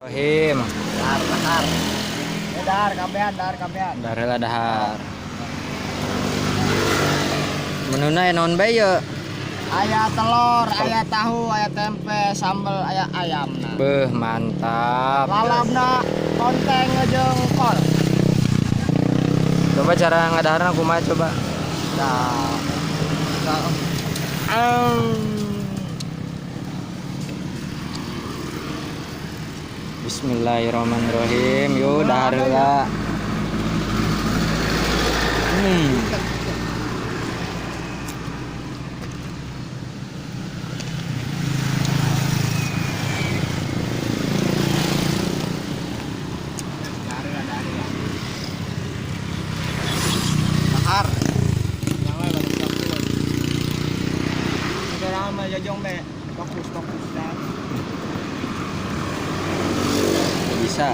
Rohim. Dahar. Dahar kabehan. Darela dahar. Menuna non bae ye. Aya telur, aya tahu, aya tempe, sambel, aya ayam. Beuh mantap. Lalapna konteng jeung kol. Coba cara ngadaharna kumaha coba. Nah. Bismillahirrahmanirrahim. Yuk dahar heula. Dahar. Yang lain baru fokus. Udah lama ya jong be. Fokus dah. Bisa.